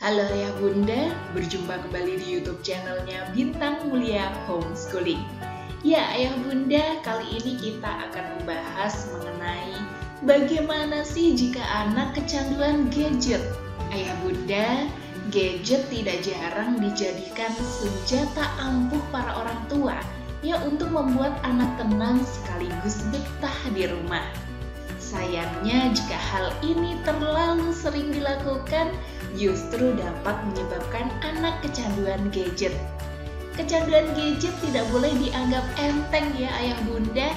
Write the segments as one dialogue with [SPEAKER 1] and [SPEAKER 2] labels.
[SPEAKER 1] Halo Ayah Bunda, berjumpa kembali di YouTube channelnya Bintang Mulia Homeschooling. Ya Ayah Bunda, kali ini kita akan membahas mengenai bagaimana sih jika anak kecanduan gadget. Ayah Bunda, gadget tidak jarang dijadikan senjata ampuh para orang tua ya untuk membuat anak tenang sekaligus betah di rumah. Sayangnya jika hal ini terlalu sering dilakukan, justru dapat menyebabkan anak kecanduan gadget. Kecanduan gadget tidak boleh dianggap enteng ya Ayah Bunda.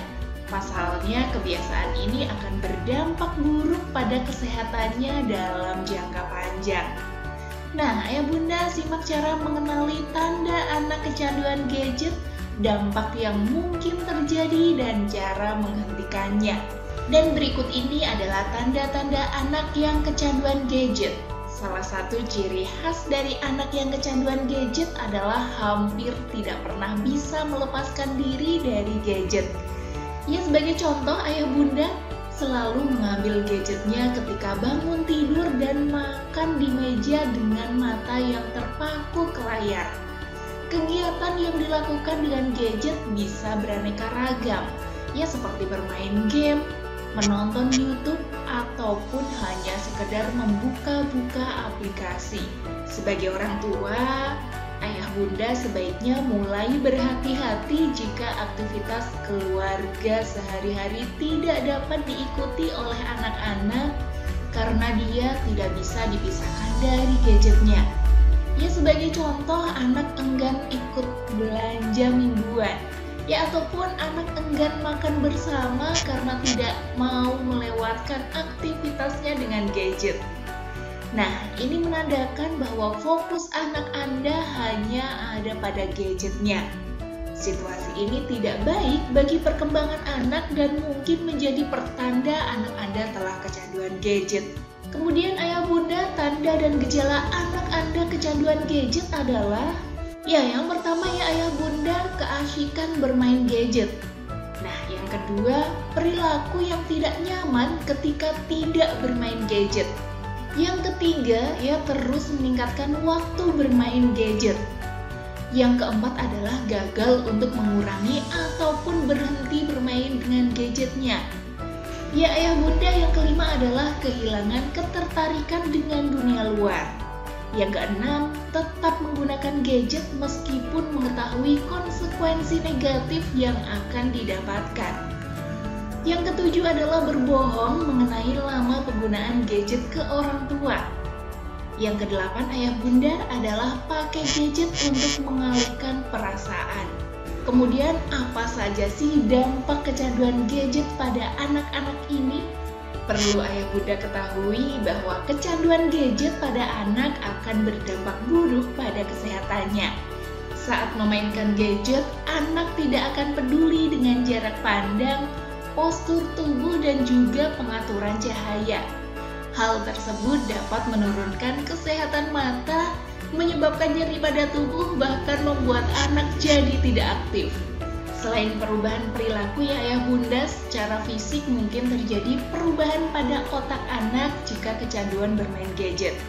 [SPEAKER 1] Pasalnya kebiasaan ini akan berdampak buruk pada kesehatannya dalam jangka panjang. Nah, Ayah Bunda simak cara mengenali tanda anak kecanduan gadget, dampak yang mungkin terjadi dan cara menghentikannya. Dan berikut ini adalah tanda-tanda anak yang kecanduan gadget. Salah satu ciri khas dari anak yang kecanduan gadget adalah hampir tidak pernah bisa melepaskan diri dari gadget. Ya, sebagai contoh, Ayah Bunda selalu mengambil gadgetnya ketika bangun tidur dan makan di meja dengan mata yang terpaku ke layar. Kegiatan yang dilakukan dengan gadget bisa beraneka ragam, ya seperti bermain game, menonton YouTube, ataupun hanya sekedar membuka-buka aplikasi. Sebagai orang tua, Ayah Bunda sebaiknya mulai berhati-hati jika aktivitas keluarga sehari-hari tidak dapat diikuti oleh anak-anak karena dia tidak bisa dipisahkan dari gadgetnya. Ya, sebagai contoh, anak enggan ikut belanja mingguan, ya ataupun anak enggan makan bersama karena tidak mau melewatkan aktivitasnya dengan gadget. Nah, ini menandakan bahwa fokus anak Anda hanya ada pada gadgetnya. Situasi ini tidak baik bagi perkembangan anak dan mungkin menjadi pertanda anak Anda telah kecanduan gadget. Kemudian Ayah Bunda, tanda dan gejala anak Anda kecanduan gadget adalah ya, yang pertama ya Ayah Bunda, keasyikan bermain gadget. Nah, yang kedua, perilaku yang tidak nyaman ketika tidak bermain gadget. Yang ketiga, ya terus meningkatkan waktu bermain gadget. Yang keempat adalah gagal untuk mengurangi ataupun berhenti bermain dengan gadgetnya. Ya Ayah Bunda, yang kelima adalah kehilangan ketertarikan dengan dunia luar. Yang keenam, tetap menggunakan gadget meskipun mengetahui konsekuensi negatif yang akan didapatkan. Yang ketujuh adalah berbohong mengenai lama penggunaan gadget ke orang tua. Yang kedelapan Ayah Bunda adalah pakai gadget untuk mengalihkan perasaan. Kemudian apa saja sih dampak kecanduan gadget pada anak-anak ini? Perlu Ayah Bunda ketahui bahwa kecanduan gadget pada anak akan berdampak buruk pada kesehatannya. Saat memainkan gadget, anak tidak akan peduli dengan jarak pandang, postur tubuh, dan juga pengaturan cahaya. Hal tersebut dapat menurunkan kesehatan mata, menyebabkan nyeri pada tubuh, bahkan membuat anak jadi tidak aktif. Selain perubahan perilaku ya Ayah Bunda, secara fisik mungkin terjadi perubahan pada otak anak jika kecanduan bermain gadget.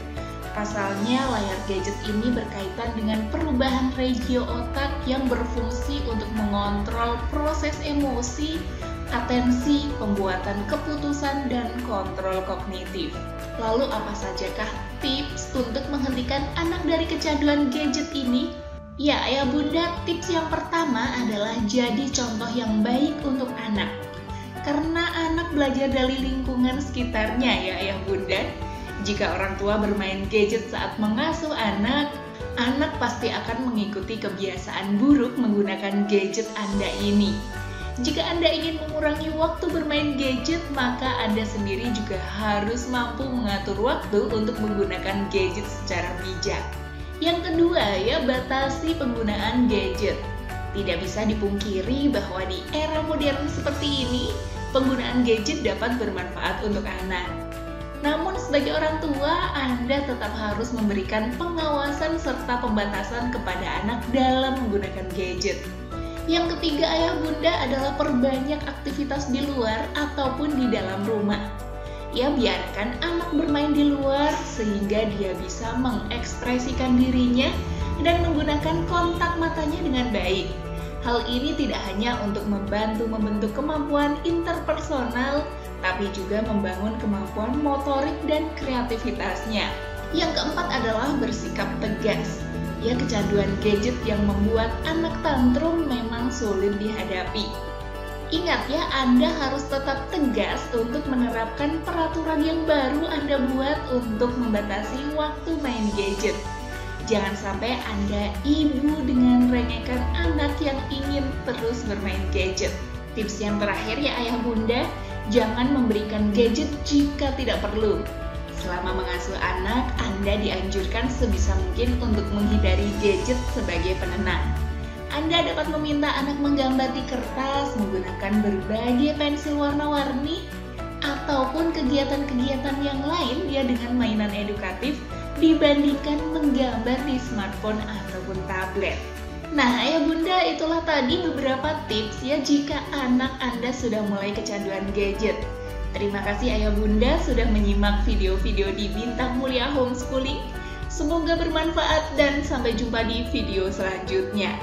[SPEAKER 1] Pasalnya layar gadget ini berkaitan dengan perubahan regio otak yang berfungsi untuk mengontrol proses emosi, atensi, pembuatan keputusan, dan kontrol kognitif. Lalu apa sajakah tips untuk menghentikan anak dari kecanduan gadget ini? Ya Ayah Bunda, tips yang pertama adalah jadi contoh yang baik untuk anak. Karena anak belajar dari lingkungan sekitarnya ya Ayah Bunda. Jika orang tua bermain gadget saat mengasuh anak, anak pasti akan mengikuti kebiasaan buruk menggunakan gadget Anda ini. Jika Anda ingin mengurangi waktu bermain gadget, maka Anda sendiri juga harus mampu mengatur waktu untuk menggunakan gadget secara bijak. Yang kedua ya, batasi penggunaan gadget. Tidak bisa dipungkiri bahwa di era modern seperti ini, penggunaan gadget dapat bermanfaat untuk anak. Namun sebagai orang tua, Anda tetap harus memberikan pengawasan serta pembatasan kepada anak dalam menggunakan gadget. Yang ketiga Ayah Bunda adalah perbanyak aktivitas di luar ataupun di dalam rumah. Ya, biarkan anak bermain di luar sehingga dia bisa mengekspresikan dirinya dan menggunakan kontak matanya dengan baik. Hal ini tidak hanya untuk membantu membentuk kemampuan interpersonal, tapi juga membangun kemampuan motorik dan kreativitasnya. Yang keempat adalah bersikap tegas. Ya, kecanduan gadget yang membuat anak tantrum memang sulit dihadapi. Ingat ya, Anda harus tetap tegas untuk menerapkan peraturan yang baru Anda buat untuk membatasi waktu main gadget. Jangan sampai Anda ibu dengan rengekkan anak yang ingin terus bermain gadget. Tips yang terakhir ya ayah bunda, jangan memberikan gadget jika tidak perlu. Selama mengasuh anak, Anda dianjurkan sebisa mungkin untuk menghindari gadget sebagai penenang. Anda dapat meminta anak menggambar di kertas menggunakan berbagai pensil warna-warni ataupun kegiatan-kegiatan yang lain ya dengan mainan edukatif dibandingkan menggambar di smartphone ataupun tablet. Nah, ayah bunda, itulah tadi beberapa tips ya jika anak Anda sudah mulai kecanduan gadget. Terima kasih ayah bunda sudah menyimak video-video di Bintang Mulia Homeschooling. Semoga bermanfaat dan sampai jumpa di video selanjutnya.